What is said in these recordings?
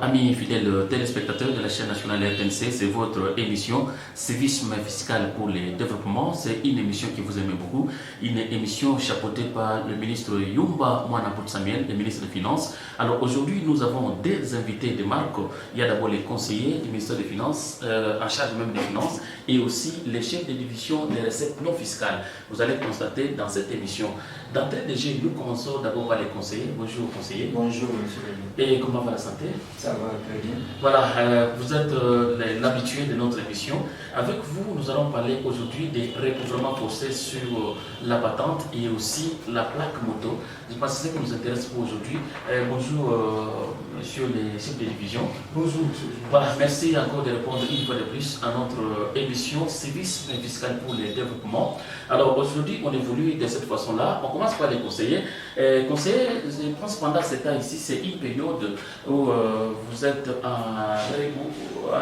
Amis fidèles téléspectateurs de la chaîne nationale RTNC, c'est votre émission Civisme fiscal pour le développement. C'est une émission que vous aimez beaucoup, une émission chapeautée par le ministre Yumba Mwanapout Samuel, le ministre des Finances. Alors aujourd'hui, nous avons des invités de marque. Il y a d'abord les conseillers du ministère des Finances, en charge même des Finances, et aussi les chefs de division des recettes non fiscales. Vous allez constater dans cette émission. D'entrée de jeu, nous commençons d'abord par les conseillers. Bonjour conseillers. Bonjour monsieur. Et comment va la santé? Ça va très bien. Voilà, vous êtes l'habitué de notre émission. Avec vous, nous allons parler aujourd'hui des recouvrements forcés sur la patente et aussi la plaque moto. Je pense que c'est ce qui nous intéresse pour aujourd'hui. Bonjour, monsieur les chefs de division. Bonjour, monsieur. Voilà, merci encore de répondre une fois de plus à notre émission Civisme fiscal pour le développement. Alors aujourd'hui, on évolue de cette façon-là. On commence par les conseillers. Conseillers, je pense pendant ce temps ici, c'est une période où vous êtes en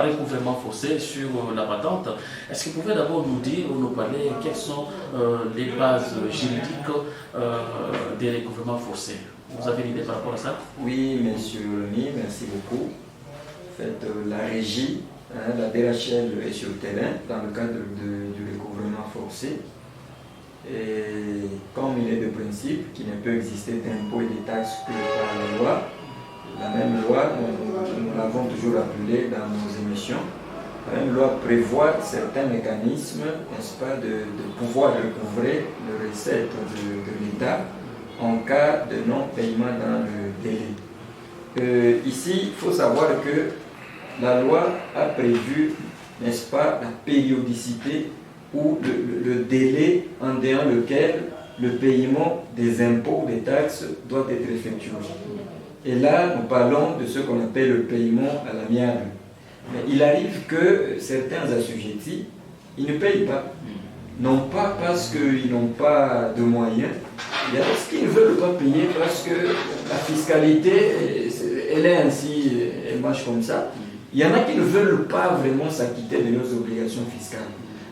recouvrement forcé sur la patente. Est-ce que vous pouvez d'abord nous dire ou nous parler quelles sont les bases juridiques des recouvrements forcés? Vous avez une idée par rapport à ça? Oui, monsieur Remy, merci beaucoup. En fait, la régie, la DRHL est sur le terrain dans le cadre du recouvrement forcé. Et comme il est de principe qu'il ne peut exister d'impôts et de taxes que par la loi, la même loi, nous l'avons toujours appelé dans nos émissions, la même loi prévoit certains mécanismes, n'est-ce pas, de pouvoir recouvrer les recettes de l'État en cas de non-paiement dans le délai. Ici, il faut savoir que la loi a prévu, n'est-ce pas, la périodicité ou le délai en déant lequel le paiement des impôts, des taxes doit être effectué. Et là, nous parlons de ce qu'on appelle le paiement à l'amiable. Mais il arrive que certains assujettis, ils ne payent pas. Non pas parce qu'ils n'ont pas de moyens, il y a parce qu'ils ne veulent pas payer, parce que la fiscalité, elle est ainsi, elle marche comme ça. Il y en a qui ne veulent pas vraiment s'acquitter de leurs obligations fiscales.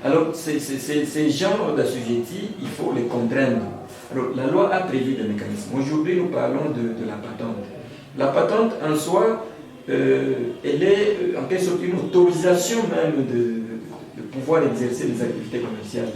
Alors, ces genres d'assujettis, il faut les contraindre. Alors, la loi a prévu des mécanismes. Aujourd'hui, nous parlons de la patente. La patente, en soi, elle est en quelque sorte une autorisation même de pouvoir exercer des activités commerciales.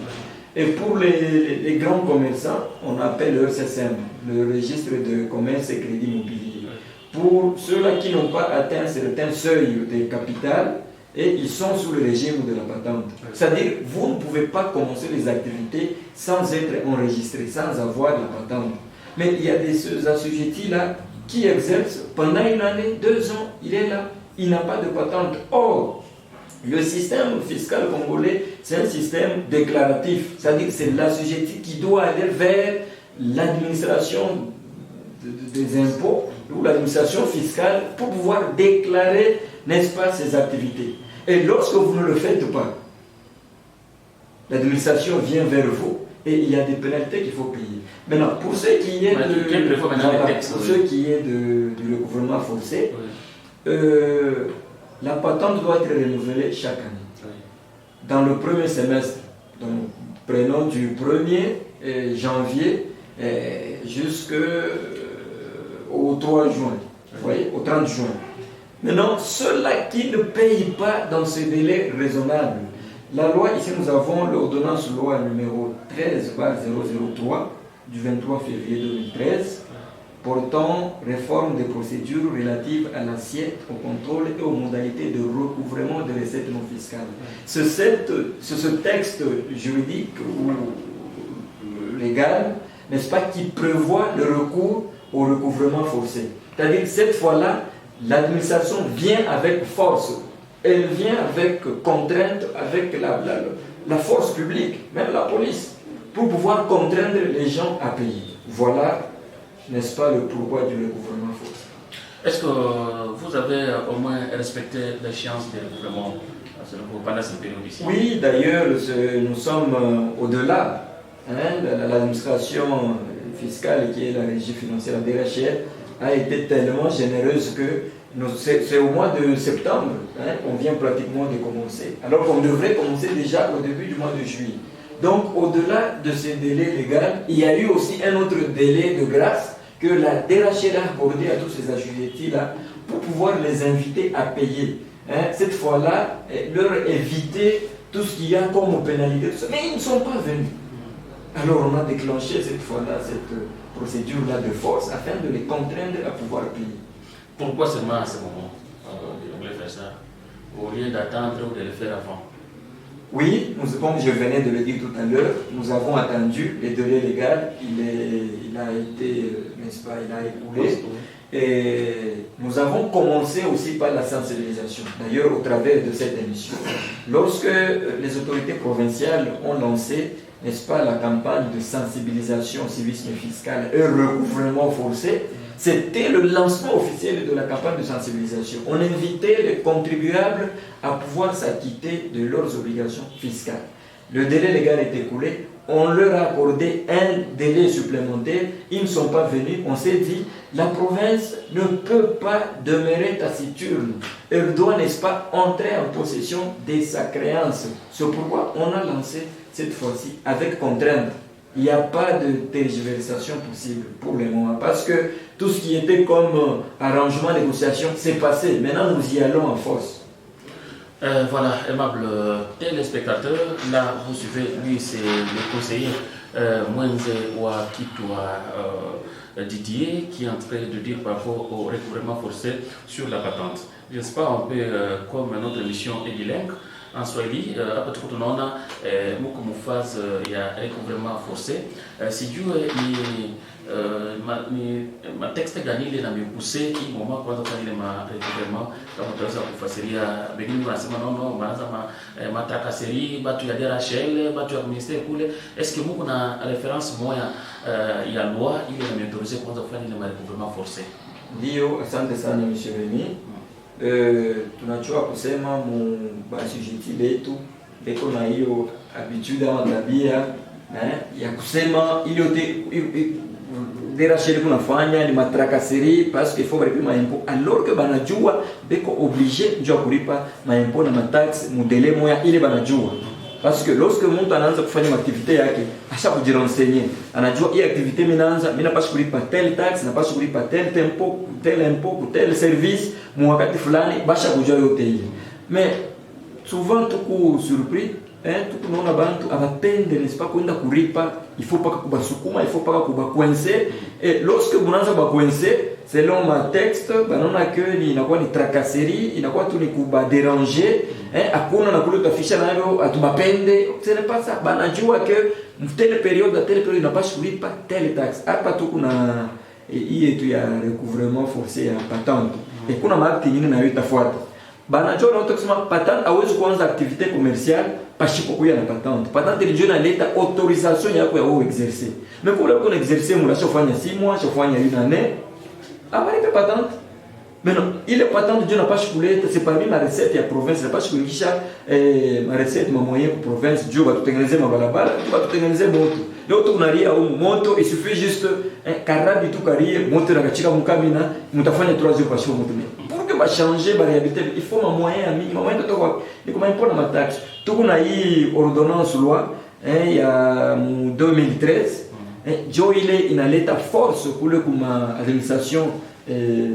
Et pour les grands commerçants, on appelle le RCSM, le registre de commerce et crédit immobilier. Pour ceux-là qui n'ont pas atteint certains seuils de capital, et ils sont sous le régime de la patente. C'est-à-dire, vous ne pouvez pas commencer les activités sans être enregistré, sans avoir la patente. Mais il y a des assujettis-là qui exercent pendant une année, 2 ans, il est là, il n'a pas de patente. Or, le système fiscal congolais, c'est un système déclaratif, c'est-à-dire que c'est l'assujetti qui doit aller vers l'administration des impôts ou l'administration fiscale pour pouvoir déclarer, n'est-ce pas, ses activités. Et lorsque vous ne le faites pas, l'administration vient vers vous et il y a des pénalités qu'il faut payer. Maintenant, pour ce qui est du recouvrement forcé, la patente doit être renouvelée chaque année. Dans le premier semestre, donc prenons du 1er janvier jusqu'au 3 juin, vous voyez, au 30 juin. Maintenant, ceux-là qui ne payent pas dans ce délai raisonnable, la loi, ici nous avons l'ordonnance loi numéro 13/003 du 23 février 2013 portant réforme des procédures relatives à l'assiette, au contrôle et aux modalités de recouvrement des recettes non fiscales. C'est ce texte juridique ou légal, n'est-ce pas, qui prévoit le recours au recouvrement forcé. C'est-à-dire que cette fois-là, l'administration vient avec force, elle vient avec contrainte, avec la force publique, même la police, pour pouvoir contraindre les gens à payer. Voilà, n'est-ce pas, le pourquoi du recouvrement forcé. Est-ce que vous avez au moins respecté l'échéance des recouvrements pendant cette période ici? Oui, d'ailleurs, nous sommes au-delà. L'administration fiscale, qui est la régie financière DRHL, a été tellement généreuse que c'est au mois de septembre qu'on vient pratiquement de commencer, alors qu'on devrait commencer déjà au début du mois de juillet. Donc, au-delà de ce délai légal, il y a eu aussi un autre délai de grâce que la DRHL a accordé à tous ces assujettis-là pour pouvoir les inviter à payer. Cette fois-là, leur éviter tout ce qu'il y a comme pénalité, tout ça. Mais ils ne sont pas venus. Alors on a déclenché cette fois-là cette procédure-là de force afin de les contraindre à pouvoir payer. Pourquoi seulement à ce moment vous voulez faire ça, au lieu d'attendre ou de le faire avant? Oui, comme je venais de le dire tout à l'heure, nous avons attendu le délai légal, il a été, n'est-ce pas, il a écoulé. Et nous avons commencé aussi par la sensibilisation, d'ailleurs au travers de cette émission. Lorsque les autorités provinciales ont lancé, n'est-ce pas, la campagne de sensibilisation au civisme fiscal et recouvrement forcé, c'était le lancement officiel de la campagne de sensibilisation. On invitait les contribuables à pouvoir s'acquitter de leurs obligations fiscales. Le délai légal est écoulé, on leur a accordé un délai supplémentaire, ils ne sont pas venus, on s'est dit, la province ne peut pas demeurer taciturne, elle doit, n'est-ce pas, entrer en possession de sa créance. C'est pourquoi on a lancé cette fois-ci avec contrainte. Il n'y a pas de tergiversation possible pour le moment, parce que tout ce qui était comme arrangement, négociation, c'est passé. Maintenant, nous y allons en force. Voilà, aimable téléspectateur, là vous suivez, lui c'est le conseiller Mwenze Wakitwa Didier qui est en train de dire par rapport au recouvrement forcé sur la patente. Je ne sais pas, on peut, comme notre émission est bilingue, en Swahili, hapa tuko tunaona muko mufazi ya recouvrement forcé. Sijue ni matexte gani ile namekuse hii moma kwanza kwa ile recouvrement, kama utaweza kufasiria. Wengine wanasema no wanaanza matakaseri batu ya DRHL, batu ya ministère kule. Est-ce que muko na référence moya ya loi ile inameautorize kwanza kufanya ile recouvrement forcé? Ndio, asante sana Monsieur Remy. Tunachua kusema basujiti letu beko na hiyo habitude ama tabia ya kusema ile yote DRHL kunafanya ni matrakaseri parce qu'il faut récupérer maimpôt, alors que banajua beko obligé njoo kulipa maimpôt na matax mudele moya ile banajua. Parce que lorsque mtu anaanza kufanya activité yake, asha kujirenseigner, anajua hii activité minaanza, mina pasi kulipa tel tax, na pasi kulipa tel impôt, tel service, mwakati fulani, basha kujua yote hii. Mais souvent tuko surpris, tuko naona bantu abapende n'est-ce pas kwenda kulipa, il faut pas kubasukuma, il faut pas kubakwense. Et lorsque munaanza bakwense, selon ma texte, banona que ni inakuwa ni tracasserie, inakuwa tu ni kubadéranger. Hakuna na kule utafisha nayo atubapende, ce n'est pas ça. Banajua que telle période inapaswa kulipa telle taxe. Hapa tu kuna hii yetu ya recouvrement forcé ya patente. Et kuna maakti nyingine nayo itafuata. Banajua na kusema patente hawezi kuanza activité commerciale pashipo kuya na patente. Patente ndio inaleta autorisation yako ya wewe exercer. Mais pour le coup exercer mnashofanya 6 mois, shofanya 1 année. Abalipe patente. Mais non, il est patente Dieu n'a pas choulé, c'est parmi ma recette ya province, n'a pas choulé ma recette ma moyen pour province, Dieu va tout organiser ma balabala, Dieu va tout organiser moto. L'autre on arrive au moto, il suffit juste karabi tout carrière, moto na kachika mukamina, mutafanya 3 jours passion moto. Pour que ba changer ba réhabiliter, il faut ma moyen ami, ma moyen to quoi. Ni comme impôt na ma taxe. Tout kuna hii ordonnance loi ya 2013, Dieu il est inaleta force pour le kuma administration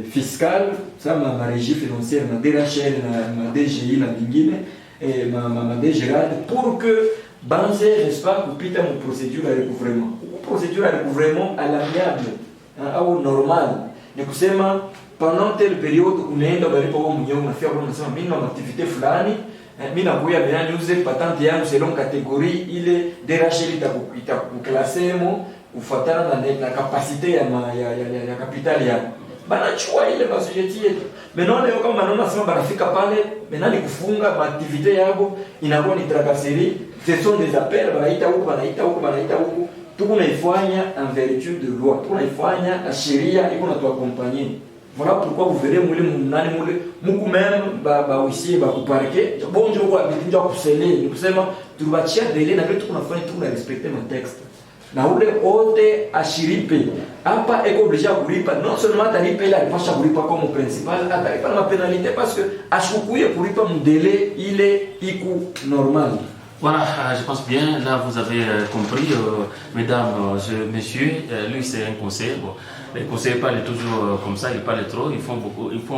fiscale, ça ma régie financière, ma DRHL, ma DGI, la bingine, et ma DGRAD, pour que banze, n'est-ce pas, kupita mon procédure à recouvrement. Procédure à recouvrement à l'amiable, au normal. Ne kusema pendant telle période unaenda balipo kwa mwenyewe unafia kwa unasema mimi na activité fulani, mimi nakuya bila niuze patente yangu selon catégorie ile DRHL itakuklase mo kufuatana na capacité ya capital yako. Banachua ile basujeti yetu. Maintenant leo kama wanaona sema banafika pale, maintenant ni kufunga activité yao inakuwa ni tracasserie, ce sont des appels, banaita huko. Tuko naifanya en vertu de loi. Tuko naifanya na sheria iko na tuaccompagner. Voilà pourquoi vous verrez mule munani mule muku même ba usiye ba kuparke. Bonjo kwa bitinja kusele, ni kusema tulibachia délai na tuko nafanya tuko na respecter mon texte. Na ule ote ashiripe hapa eko obligé kulipa, non seulement atalipa ile alipasha kulipa comme principal, atalipa na pénalité parce que ashukuye kulipa mdélai ile iku normal. Voilà, je pense bien, là vous avez compris, mesdames, messieurs, lui c'est un conseil. Bon, Les conseillers parlent toujours comme ça, ils parlent trop, ils font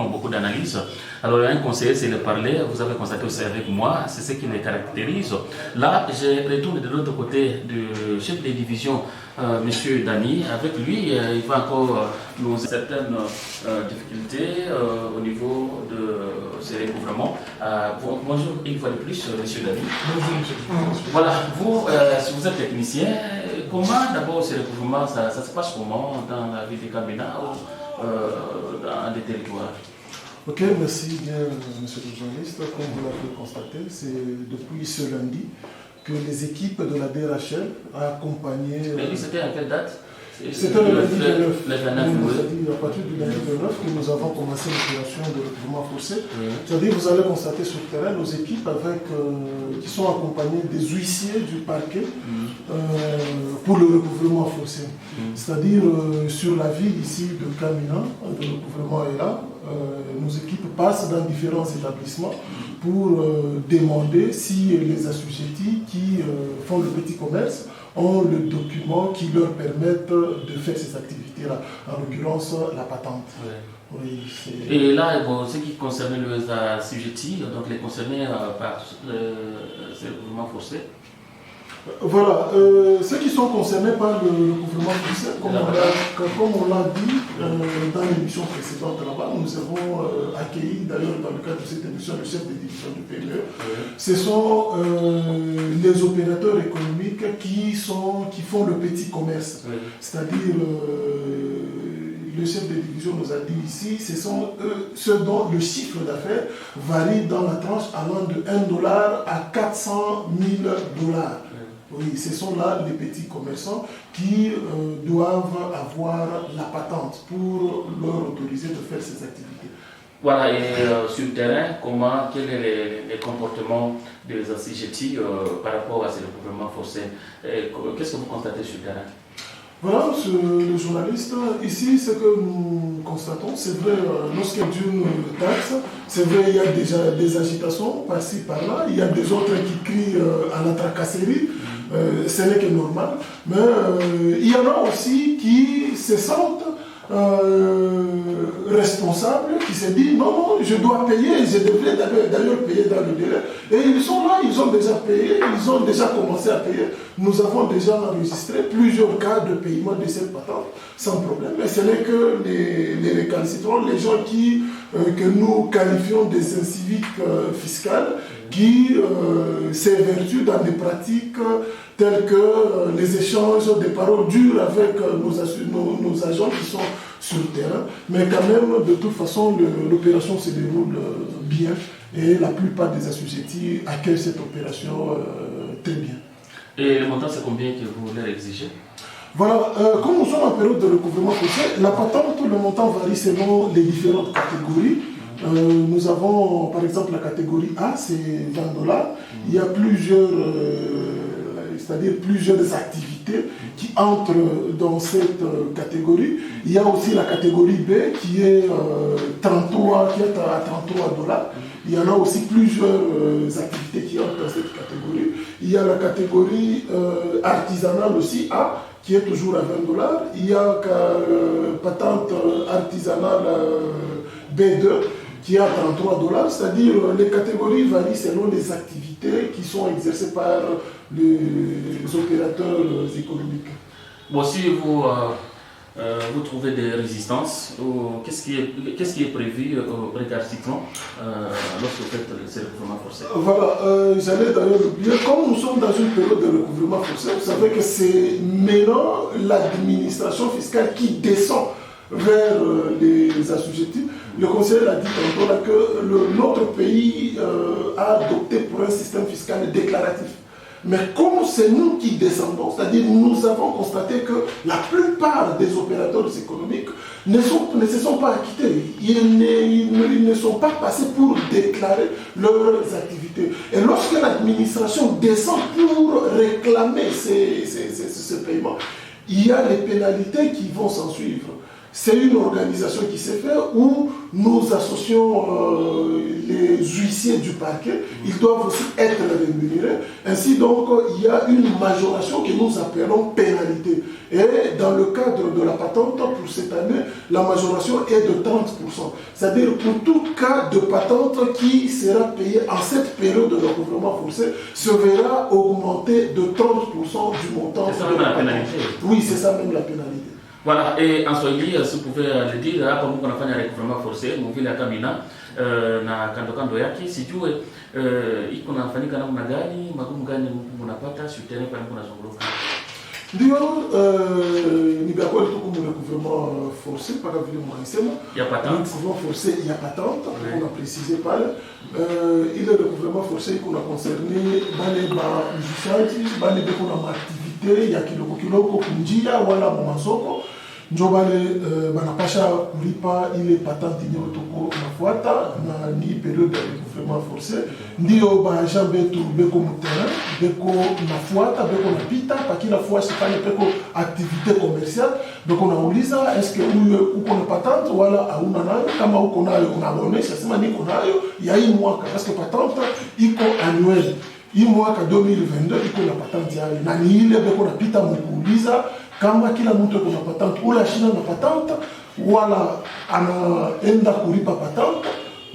beaucoup d'analyses. Alors un conseiller, c'est le parler, vous avez constaté aussi avec moi, c'est ce qui les caractérise. Là, je retourne de l'autre côté du chef de division, M. Dani. Avec lui, il va encore nous certaines difficultés au niveau de ces recouvrements. Bonjour une fois de plus, M. Dani. Bonjour, M. Voilà, vous, si vous êtes technicien, comment d'abord ces recouvrements, ça se passe comment dans la ville de Kamina ou dans des territoires? Ok, merci bien, monsieur le journaliste. Comme vous l'avez constaté, c'est depuis ce lundi que les équipes de la DRHL ont accompagné. Mais c'était à quelle date? C'était le lundi 29. Le à partir du lundi 29 que nous avons commencé l'opération de recouvrement forcé. Oui. C'est-à-dire, vous allez constater sur le terrain nos équipes qui sont accompagnées des huissiers du parquet pour le recouvrement forcé. C'est-à-dire, sur la ville ici de Kamina, le recouvrement est là. Nos équipes passent dans différents établissements pour demander si les assujettis qui font le petit commerce ont le document qui leur permettent de faire ces activités-là, en l'occurrence la patente. Ouais. Oui, et là, bon, ce qui concerne les assujettis, donc les concernés par ce recouvrement forcé. Voilà, ceux qui sont concernés par le recouvrement forcé, comme on l'a dit dans l'émission précédente là-bas, nous avons accueilli d'ailleurs dans le cadre de cette émission le chef de division du PME. Ce sont les opérateurs économiques qui font le petit commerce. C'est-à-dire, le chef de division nous a dit ici, ce sont ceux dont le chiffre d'affaires varie dans la tranche allant de $1 à 400 000 $. Oui, ce sont là les petits commerçants qui doivent avoir la patente pour leur autoriser de faire ces activités. Voilà, et sur le terrain, quels sont les comportements des assujettis par rapport à ces recouvrements forcés? Qu'est-ce que vous constatez sur le terrain? Voilà, le journaliste, ici, ce que nous constatons, c'est vrai, lorsqu'il y a une taxe, c'est vrai, il y a déjà des agitations par-ci, par-là, il y a des autres qui crient à la tracasserie, ce n'est que normal, mais il y en a aussi qui se sentent responsables, qui se disent non, je dois payer, je devrais d'ailleurs payer dans le délai. Et ils sont là, ils ont déjà payé, ils ont déjà commencé à payer. Nous avons déjà enregistré plusieurs cas de paiement de cette patente sans problème. Mais ce n'est que les récalcitrants, les gens que nous qualifions des inciviques fiscales, qui s'évertuent dans des pratiques telles que les échanges de paroles dures avec nos agents qui sont sur le terrain. Mais quand même, de toute façon, l'opération se déroule bien et la plupart des assujettis accueillent cette opération très bien. Et le montant, c'est combien que vous leur exigez? Voilà, comme nous sommes en période de recouvrement forcé, la patente, le montant varie selon les différentes catégories. Nous avons par exemple la catégorie A, c'est $20. Il y a plusieurs, c'est-à-dire plusieurs activités qui entrent dans cette catégorie. Il y a aussi la catégorie B qui est à $33. Il y en a aussi plusieurs activités qui entrent dans cette catégorie. Il y a la catégorie artisanale aussi A, qui est toujours à $20. Il y a patente artisanale B2 qui est à $33, c'est-à-dire les catégories varient selon les activités qui sont exercées par les opérateurs économiques. Bon, si vous trouvez des résistances, qu'est-ce qui est prévu au récalcitrant lorsque vous faites ces recouvrements forcés? Voilà, j'allais d'ailleurs oublier, comme nous sommes dans une période de recouvrement forcé, vous savez que c'est maintenant l'administration fiscale qui descend vers les assujettis. Le conseiller l'a dit tantôt là que notre pays a adopté pour un système fiscal déclaratif. Mais comme c'est nous qui descendons, c'est-à-dire nous avons constaté que la plupart des opérateurs économiques ne se sont pas acquittés. Ils ne sont pas passés pour déclarer leurs activités. Et lorsque l'administration descend pour réclamer ces paiements, il y a les pénalités qui vont s'en suivre. c'est une organisation qui s'est faite où nous associons les huissiers du parquet, ils doivent aussi être rémunérés. Ainsi donc, il y a une majoration que nous appelons pénalité. Et dans le cadre de la patente, pour cette année, la majoration est de 30%. C'est-à-dire pour tout cas de patente qui sera payé en cette période de recouvrement forcé, se verra augmenter de 30% du montant. C'est ça même la pénalité. Oui, c'est ça même la pénalité. Voilà, et en Swahili, si vous pouvez le dire, hapa Mungu anafanya recouvrement forcé, mvile ya Kamina na kando yake, sijue iko nafanyika namna gani, magumu gani mnapata sur terrain pale mnazunguruka. Ndio ni kwa kweli tuko mu recouvrement forcé par vile mwanisema. Ya patente. Recouvrement forcé il y a patente, on a précisé pale. Il est recouvrement forcé qu'on a concerné bale ba mjishaji, bale beko na activité ya kiloko kunjia wala masoko. Njo bale banapasha kulipa ile patente yenyewe tuko nafuata na ni periode ya recouvrement forcé. Ndio baagent betu beko mterrain, beko nafuata, beko napita, pa kila fois sifanye peko activité commerciale. Beko nauliza, est-ce que uko na patente wala hauna nayo? Kama uko nayo unaonesha, sema niko nayo ya hii mwaka, parce que patente iko annuel. Hii mwaka 2022 iko na patente yayo. Na ni ile beko napita mkuuliza, kama kila mtu kuna patente, ula shina na patente, wala anaenda kulipa patente,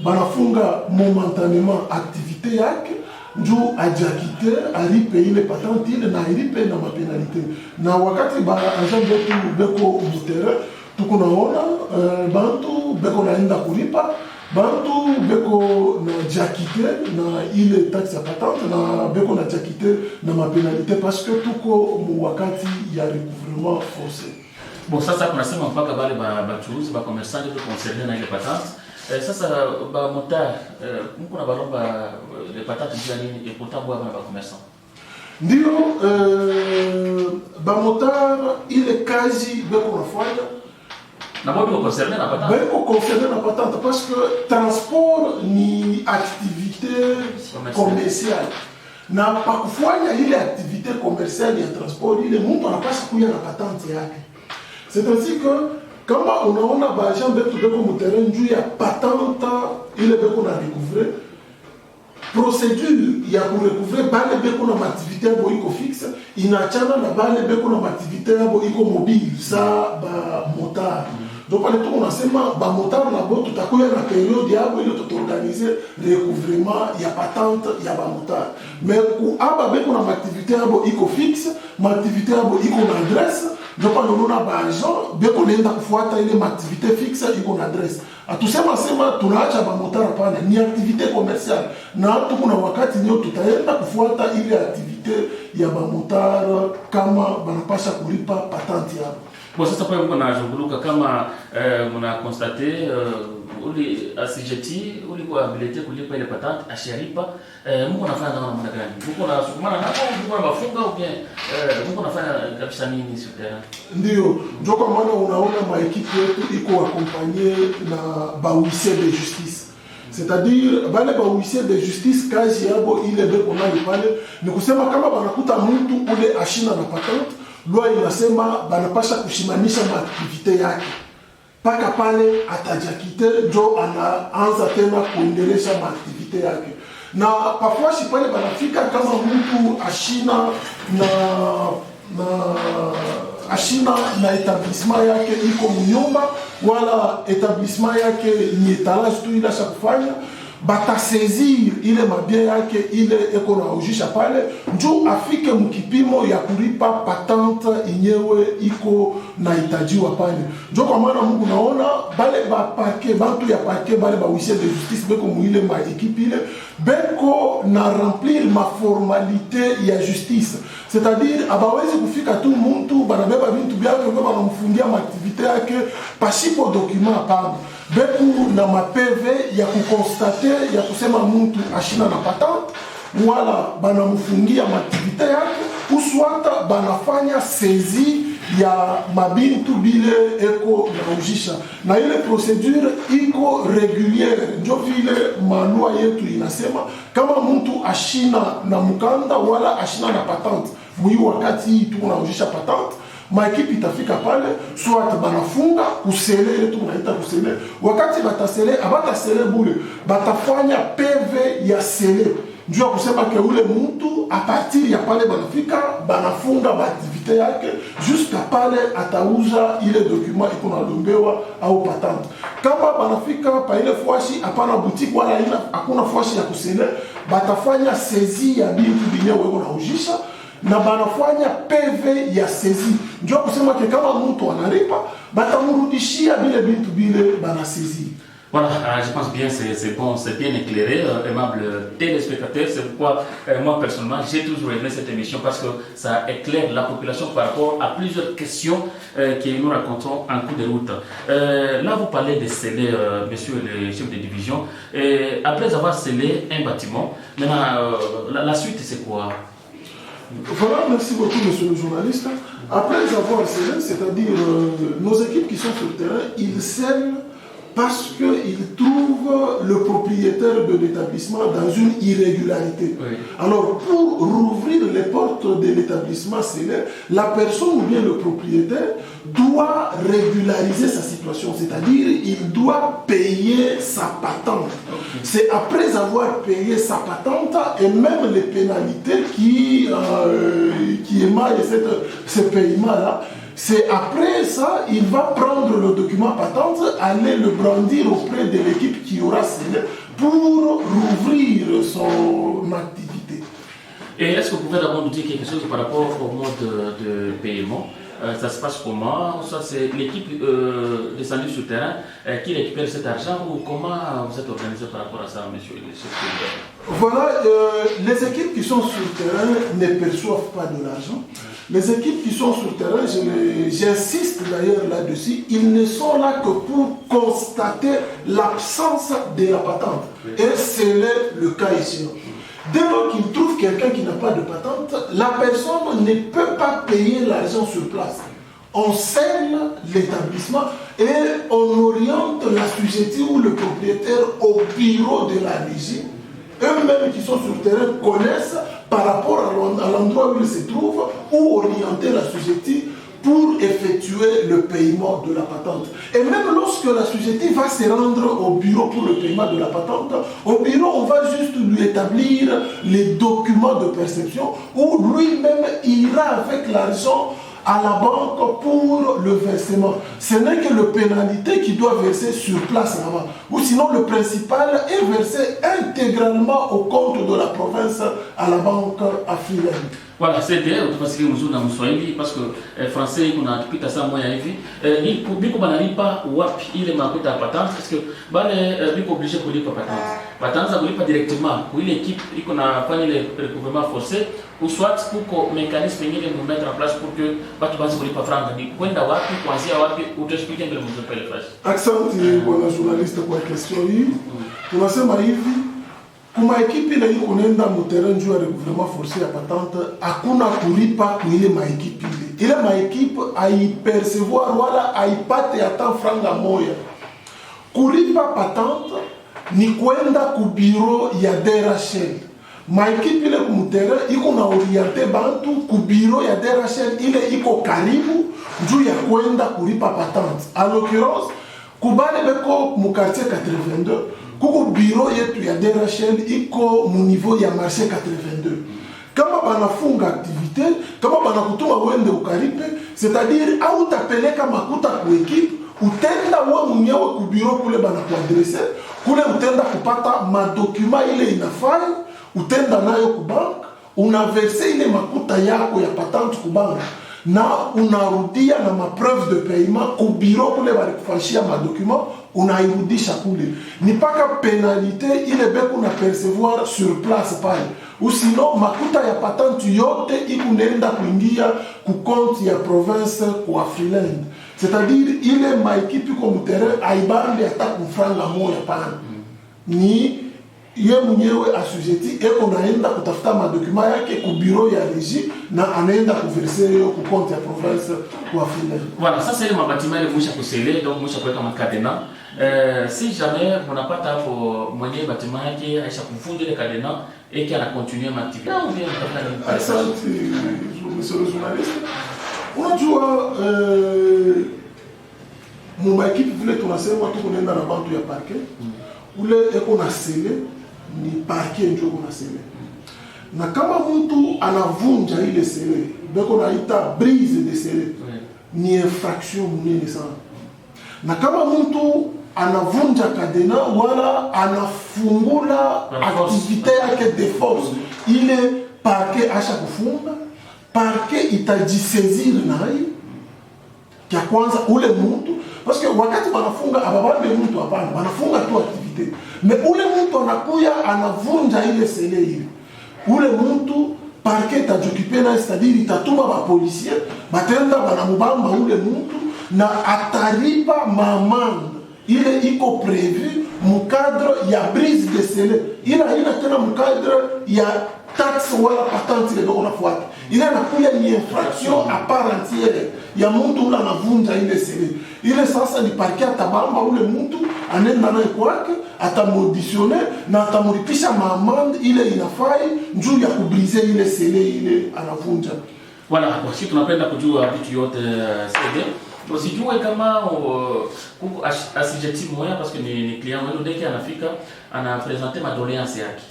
banafunga momentanément activité yake, njuu ajakite, alipe ile patente ile na alipe na mapenalité. Na wakati agent betu beko mutere, tukunaona bantu beko naenda kulipa, bantu beko na jakite na ile taxe ya patente na beko na jakite na mapenalité parce que tuko mu wakati ya recouvrement forcé. Bon, sasa kunasema mpaka bale bachuruzi ba commerçant ndio concerné na ile patente. Sasa ba motar mko na baromba le patente dia nini et pourtant bwa ba commerçant. Ndio ba motar ile kazi beko nafanya na bado concerné na patente. Beko concerné na patente parce que transport ni activité commerciale. Na pa kufanya ile activité commerciale ya transport ile mtu anapaswa kuya na patente yake. C'est ainsi que kama unaona baagent betu beko muterrain juu ya patente ile beko na recouvrer, procédure ya kurecouvrer bale beko na activité yabo iko fixe, inachana na bale beko na activité yabo iko mobile, sa ba motar. Donc pale tuko nasema ba motar na bo tutakuya na période yabo ile tutorganiser recouvrement ya patente ya ba motar. Mais ku aba beko na activité yabo iko fixe, ma activité yabo iko na adresse. Donc on a ba agent beko nenda kufuata ile activité fixe iko na adresse. Atusema tunaacha ba motar hapana, ni activité commerciale. Na tuko na wakati ndio tutaenda kufuata ile activité ya ba motar kama banapasha kulipa patente yabo. Bon, sasa pale mko nazunguluka kama mna constate uli asijeti uli kwa habilité kulipa ile patente asharipa mko nafanya kama namna gani? Mko nasukumana hapo, mko nafunga au bien mko nafanya kabisa nini sur terrain? Ndio, ndio kwa maana unaona maekipe yetu iko accompagné na ba huissier de justice. C'est-à-dire bale ba huissier de justice kazi yabo ile beko nayo pale ni kusema kama banakuta mtu ule ashina na patente, loi inasema banapasha kushimamisha maaktivite yake paka pale atajakite njo anaanza tena kuendelesha maaktivite yake. Na pafuashi pale banafika kama mtu ashina na etablissement yake iko mnyumba wala etablissement yake ni etalage tu ila shakufanya, batasezir ile mabia yake ile eko na ujisha pale njoo afike mkipimo ya kulipa patente inyewe iko na itajiwa pale. Njoo kwa maana Mungu naona bale ba parquet bantu ya parquet bale ba huissier de justice beko muile ma équipe ile beko na remplir ma formalité ya justice. C'est-à-dire abawezi kufika tu mtu banabeba bintu byake baba banamfungia activité yake pasipo document hapana. Beku na mapeve ya kukonstate ya kusema mtu ashina na patente wala banamfungia activité yake uswata banafanya saisie ya mabintu bile eko na ujisha. Na ile procedure iko régulière, njo vile malua yetu inasema kama mtu ashina na mukanda wala ashina na patente mwi wakati tuko na ujisha patente maekipe itafika pale soit banafunga kusele ile tunaita kusele, wakati batasele abatasele bule batafanya PV ya sele njoo kusema ke ule mtu a partir ya pale banafika banafunga baaktivite yake jusqu'à pale atauza ile document iko nalombewa au patente. Kama banafika pa ile fwashi hapana boutique wala ina hakuna fwashi ya kusele, batafanya saisie ya bintu binyewe weko naujisha na banafanya PV ya saisie njoo kusema ke kama mtu analipa batamurudishia bile bintu bile bana saisie. Voilà, je pense bien c'est bon, c'est bien éclairé, aimable téléspectateurs. C'est pourquoi moi personnellement j'ai toujours aimé cette émission parce que ça éclaire la population par rapport à plusieurs questions que nous racontons en cours de route. Là vous parlez de sceller, monsieur le chef de division, et après avoir scellé un bâtiment, maintenant la suite c'est quoi? Voilà, merci beaucoup monsieur le journaliste. Après avoir scellé, c'est-à-dire nos équipes qui sont sur le terrain, ils scellent parce qu'ils trouvent le propriétaire de l'établissement dans une irrégularité. Oui. Alors, pour rouvrir les portes de l'établissement scellé, la personne ou bien le propriétaire doit régulariser sa situation, c'est-à-dire il doit payer sa patente. Okay. C'est après avoir payé sa patente et même les pénalités qui émaillent ce paiement-là. C'est après ça, il va prendre le document patente, aller le brandir auprès de l'équipe qui aura scellé pour rouvrir son activité. Et est-ce que vous pouvez d'abord nous dire quelque chose par rapport au mode de paiement? Ça se passe comment? Ça, c'est l'équipe descendue sur le terrain qui récupère cet argent ou comment vous êtes organisé par rapport à ça, monsieur le chef de... Voilà, les équipes qui sont sur le terrain ne perçoivent pas de l'argent. Les équipes qui sont sur le terrain, j'insiste d'ailleurs là-dessus, ils ne sont là que pour constater l'absence de la patente. Et c'est le cas ici. Dès lors qu'ils trouvent quelqu'un qui n'a pas de patente, la personne ne peut pas payer l'argent sur place. On scelle l'établissement et on oriente la société ou le propriétaire au bureau de la régie. Eux-mêmes qui sont sur le terrain connaissent par rapport à l'endroit où ils se trouvent, où orienter la société pour effectuer le paiement de la patente. Et même lorsque la société va se rendre au bureau pour le paiement de la patente, au bureau, on va juste lui établir les documents de perception où lui-même ira avec l'argent à la banque pour le versement. Ce n'est que le pénalité qui doit verser sur place là-bas. Ou sinon, le principal est versé intégralement au compte de la province à la banque africaine. Voilà, c'est bien, parce que nous sommes Swahili, parce que français, on a pris ça moi hivi. Il faut pas wapi il est marqué à patente parce que il est obligé de lipa patente. Patente ça ne pas directement. Pour l'équipe, il a fait le recouvrement forcé ou soit pour que mécanisme nous mettre en place pour que batu basi kulipa franga ni kwenda wapi kuanzia wapi utaexplique ngile mzopele flash. Asante bwana journaliste kwa question hii. Tunasema hivi kuma ekipi ile iko nenda mterrain juu ya recouvrement forcé ya patente hakuna kulipa kwa ile maekipi ile maekipe aipercevoir wala aipate hata franga moya. Kulipa patente ni kwenda ku bureau ya DRHL. Maekipe ile kumterrain iko na orienter bantu ku bureau ya DRHL ile iko karibu juu ya kwenda kulipa patente. En l'occurrence kubale beko mu quartier 82 kuko bureau yetu ya DRHL iko mu niveau ya marché 82. Kama banafunga activité, kama banakutuma wende ukaripe, c'est-à-dire au tapeleka makuta ku equipe, utenda wewe mwenyewe ku bureau kule banakuadresse, kule utenda kupata madokuma ile inafai, utenda nayo ku bank, unaverse ile makuta yako ya patente ku bank. Na unarudia na mapreuve de paiement au bureau kule balikufashia madocument unairudisha kule. Ni paka penalité ile beku na percevoir sur place pale. Ou sinon makuta ya patente yote ikunenda kuingia ku compte ya province kwa freeland. C'est-à-dire ile maekipi comme terrain aibande hata kufranga moja pana. Ni ye mwenyewe asujeti eko naenda kutafuta madokuma yake ku bureau ya régie na anaenda kuverser yo ku compte ya province kwa freeland. Voilà, ça c'est le bâtiment ile mwisha kusele donc mwisha kuweka makadena. Si jamais on n'a pas ta pour mwenye bâtiment yake aisha kuvunja ile kadena et qui a continué ma activité. Asante monsieur le journaliste. Unajua mumaekipi vile tunasema tuko nenda na bantu ya parke ule eko na sele ni parke njo eko na sele na kama mtu anavunja ile sele beko naita brise de sele ni infraction munene sana na kama mtu anavunja kadena wala anafungula aktivite yake de force ile parke asha kufunga parke itajisezir naye kia kwanza ule mtu parce que wakati wanafunga ababambe mtu hapana wanafunga tu activite me ule mtu anakuya anavunja ile sele ile ule mtu parke itajokipe na c'est-à-dire itatuma ba policier batenda banamubamba ule mtu na ataripa mamande ile iko prévu mukadre ya brise de sele ila ina tena mukadre ya taxe wala patente ile ndio unafuata ile inakuya ni infraction à part entière ya mtu ule anavunja ile sele ile sasa ni parke atabamba ule mtu anenda naye kwake atamauditionne na atamlipisha maamande ile inafai njuu ya kubrise ile sele ile anavunja. Voilà, si tunapenda kujua vitu yote CD usijue kama kuko asijeti moya parce que ni client wenu dès qu'il anafika ana présenter ma doléance yake.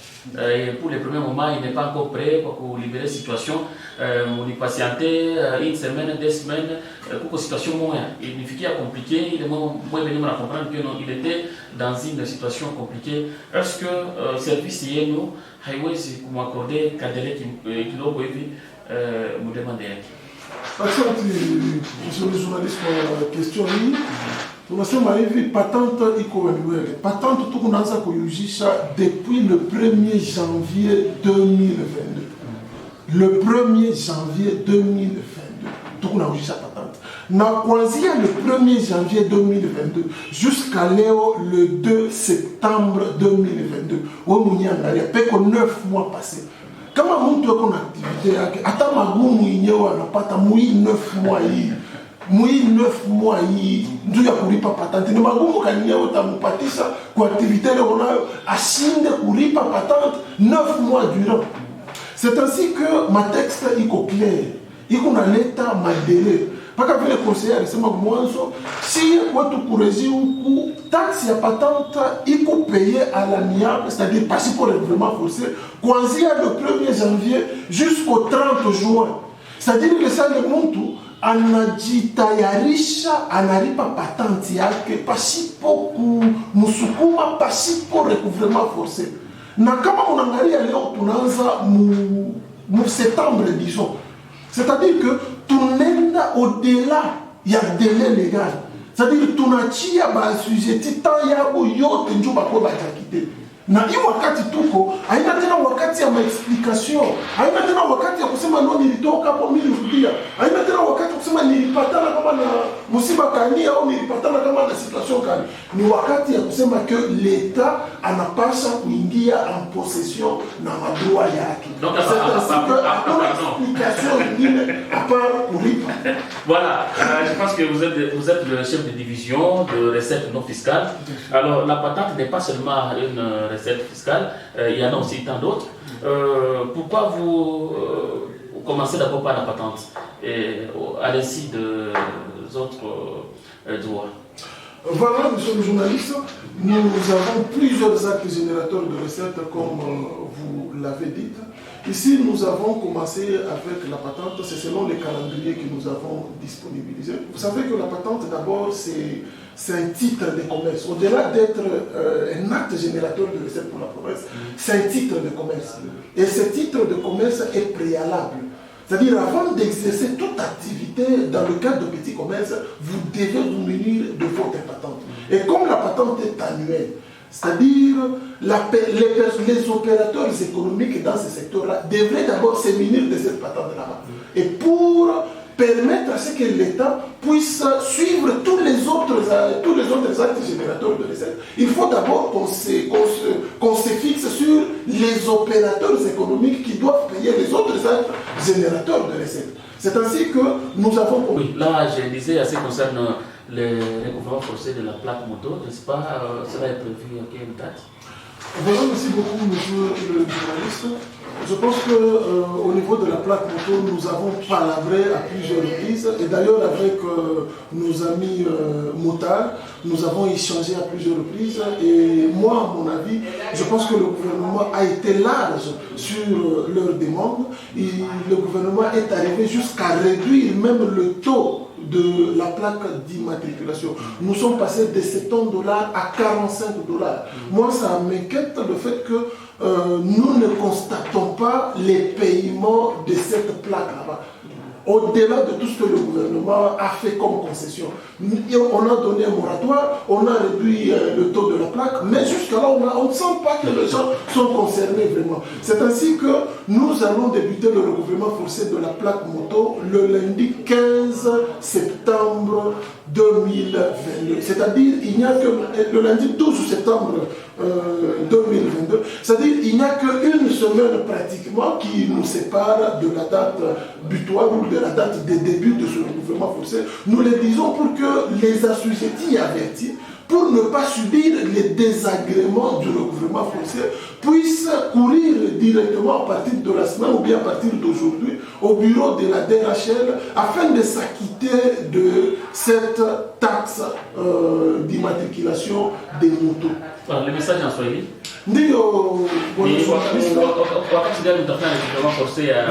Pour les premiers moments, il n'est pas encore prêt pour libérer la situation. On y patienter une semaine, 2 semaines, pour la situation moins. Il n'y a compliqué, il est moins venu à comprendre qu'il était dans une situation compliquée. Est-ce que le service est nous, Highway, c'est pour m'accorder un délai qui l'ont me demander. Monsieur le journaliste, question tunasema hivi patente iko waniwele. Patente tukunaanza kuyujisha depuis le 1er janvier 2022. Le 1er janvier 2022 tukunaujisha patente. Na kuanzia le 1er janvier 2022 jusqu'à leo le 2 septembre 2022. Wewe mwenyewe angalia peko 9 mois passés. Kama mtu yuko na activité yake hata magumu yenyewe anapata mui 9 mois hii. Mui 9 mois hii ndio ya kulipa patente ni magumu kanyewe utampatisha kwa activité ile unayo ashinde kulipa patente 9 mois durant. C'est ainsi que ma texte iko clair. Iko na leta madele. Paka vile conseiller alisema mwanzo si kwetu kurezi huku taxe ya patente iko payé à l'amiable, c'est-à-dire pas pour le règlement forcé kuanzia le 1er janvier jusqu'au 30 juin. C'est-à-dire que ça le mtu anajitayarisha analipa patenti yake pasipo kumsukuma pasipo recouvrement forcé. Na kama unaangalia leo tunaanza mu septembre disons. C'est-à-dire que tunaenda au-delà ya délai légal. C'est-à-dire tunachia ba sujeti tant yabo yote njoo bako batakite. Na hiyo wakati tuko haina tena wakati ya maexplication, haina tena wakati ya kusema no nilitoka hapo mimi nilirudia, haina tena wakati ya kusema nilipatana kama na msiba kani au nilipatana kama na situation kani. Ni wakati ya kusema que l'État anapasha kuingia en possession na madroa yake. Donc à part kulipa. Voilà, je pense que vous êtes le chef de division de recettes non fiscales. Alors la patente n'est pas seulement une recette fiscale, il y en a aussi tant d'autres. Pourquoi vous commencez d'abord par la patente à l'insu des autres droits? Voilà, monsieur le journaliste, nous avons plusieurs actes générateurs de recettes comme vous l'avez dit. Ici, nous avons commencé avec la patente, c'est selon les calendriers que nous avons disponibilisés. Vous savez que la patente, d'abord, c'est un titre de commerce. Au-delà d'être un acte générateur de recettes pour la province, c'est un titre de commerce. Et ce titre de commerce est préalable. C'est-à-dire, avant d'exercer toute activité dans le cadre de petit commerce, vous devez vous munir de votre patente. Et comme la patente est annuelle, c'est-à-dire les opérateurs économiques dans ce secteur-là devraient d'abord se munir de cette patente-là. Et pour permettre à ce que l'État puisse suivre tous les autres actes générateurs de recettes, il faut d'abord qu'on se fixe sur les opérateurs économiques qui doivent payer les autres actes générateurs de recettes. C'est ainsi que nous avons... Oui, là je disais, à ce qui concerne le recouvrement forcé de la plaque moto, n'est-ce pas, cela est prévu à quelle date? Voilà, merci beaucoup, monsieur le journaliste. Je pense qu'au niveau de la plaque moto, nous avons palabré à plusieurs reprises. Et d'ailleurs, avec nos amis motards, nous avons échangé à plusieurs reprises. Et moi, à mon avis, je pense que le gouvernement a été large sur leurs demandes. Et le gouvernement est arrivé jusqu'à réduire même le taux de la plaque d'immatriculation. Nous sommes passés de $70 à $45. Moi, ça m'inquiète le fait que nous ne constatons pas les paiements de cette plaque là-bas. Au-delà de tout ce que le gouvernement a fait comme concession. On a donné un moratoire, on a réduit le taux de la plaque, mais jusqu'à là, on ne sent pas que les gens sont concernés vraiment. C'est ainsi que nous allons débuter le recouvrement forcé de la plaque moto le lundi 15 septembre 2022. C'est-à-dire, il n'y a que le lundi 12 septembre 2022, c'est-à-dire il n'y a qu'une semaine pratiquement qui nous sépare de la date butoir ou de la date de début de ce recouvrement forcé. Nous le disons pour que les assujettis avertis, pour ne pas subir les désagréments du recouvrement forcé, puissent courir directement à partir de la semaine ou bien à partir d'aujourd'hui au bureau de la DRHL afin de s'acquitter de cette taxe d'immatriculation des motos. Le message en Swahili. Ndio wakati gani mtafanya recouvrement forcé ya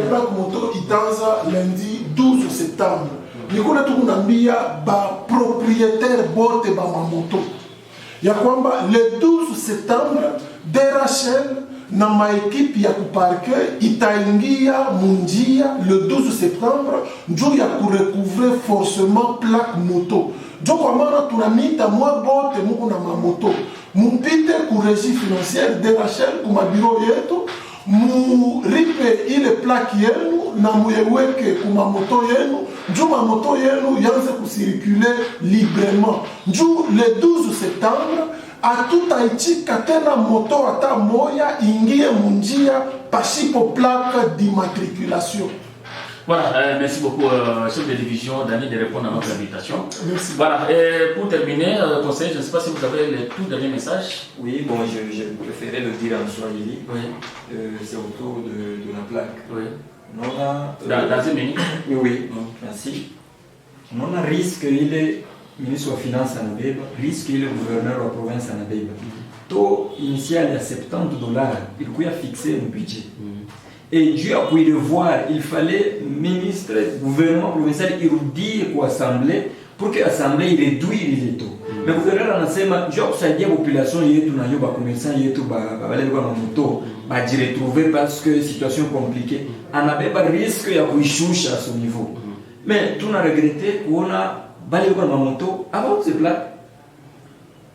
plaque moto itaanza lundi 12 septembre. Nikuna tukunambia ba propriétaire bote ba mamoto ya kwamba le 12 septembre DRHL na maekipi ya kuparke itaingia munjia le 12 septembre njoo ya kurecouvrer forcément plaque moto. Jo kwa maana tunamita mwa bote muko na mamoto mpite ku régie financière DRHL kuma biro yetu muripe ile plaque yenu na muyeweke kuma moto yenu njoo mamoto yenu yanze kusirikule librement. Njoo le 12 septembre hatutaichika tena moto hata moya ingie munjia pasipo plaque d'immatriculation. Voilà, merci beaucoup, chef de division, Dani, de répondre à notre invitation. Merci. Voilà, et pour terminer, conseiller, je ne sais pas si vous avez le tout dernier message. Oui, bon, je préférais le dire en Swahili. Oui. C'est autour de la plaque. Oui. Dans une minute. Oui, merci. On a risque, il est ministre des Finances à Nabeba, risque, il est gouverneur de la province à Nabeba. Taux initial est à $70, il a fixé un budget. Et Dieu a pu le voir, il fallait ministre, gouvernement provincial, il dire pour l'Assemblée, pour que l'Assemblée réduise les taux. Mais le gouverneur a dit, Dieu a dit à la population, il y a des commerçants, il y a des motos, il retrouver parce que la situation est compliquée. On avait pas de risque, il y a eu chouche à ce niveau. Mais tout a regretté qu'on a balayé la moto avant ce plat.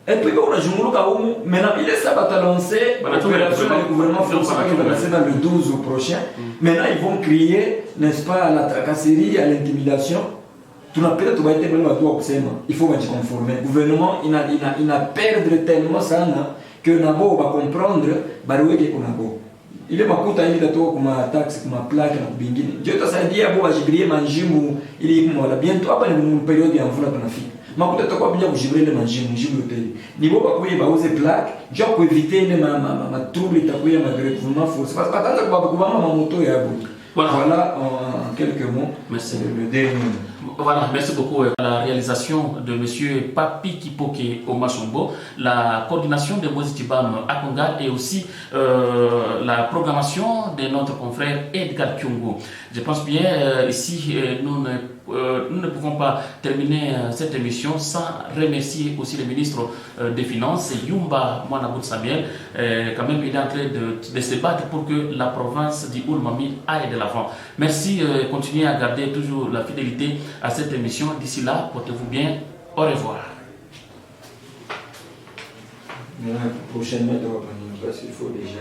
Et puis on a joué au maintenant il est ça va lancer l'opération du gouvernement français qui va lancer dans le 12 prochain. Maintenant ils vont crier, n'est-ce pas, à la tracasserie, à l'intimidation. Tout n'a peut-être pas été vraiment à toi il faut se conformer. Le gouvernement il a perdu tellement ça que Nabo va comprendre baroué que Nabo. Il est makuta hivi tatoka kuma taxi kuma plaque na kubingine. Ndio tutasaidia hapo wajibirie manjimu ili kumwala bientôt hapa ni periode ya mvula tunafika. Makuta tutakuwa bila kujibiria ile manjimu yote. Ni boba kuye bauze plaque, ndio pour éviter ile ma trouble itakuya ma recouvrement forcé. Parce que ataanza kubaba mamoto ya hapo. Voilà en quelques mots. Merci. Le dernier. Voilà, merci beaucoup à la réalisation de M. Papi Kipoke Omachombo, la coordination de Moïse Tibam Akonga et aussi la programmation de notre confrère Edgar Kyungo. Je pense bien ici, nous ne pouvons pas terminer cette émission sans remercier aussi le ministre des Finances, Yumba Mwanabout Samuel. Quand même, il est en train de se battre pour que la province d'Oulmami aille de l'avant. Merci, continuez à garder toujours la fidélité à cette émission. D'ici là, portez-vous bien. Au revoir. Prochainement, parce qu'il faut déjà.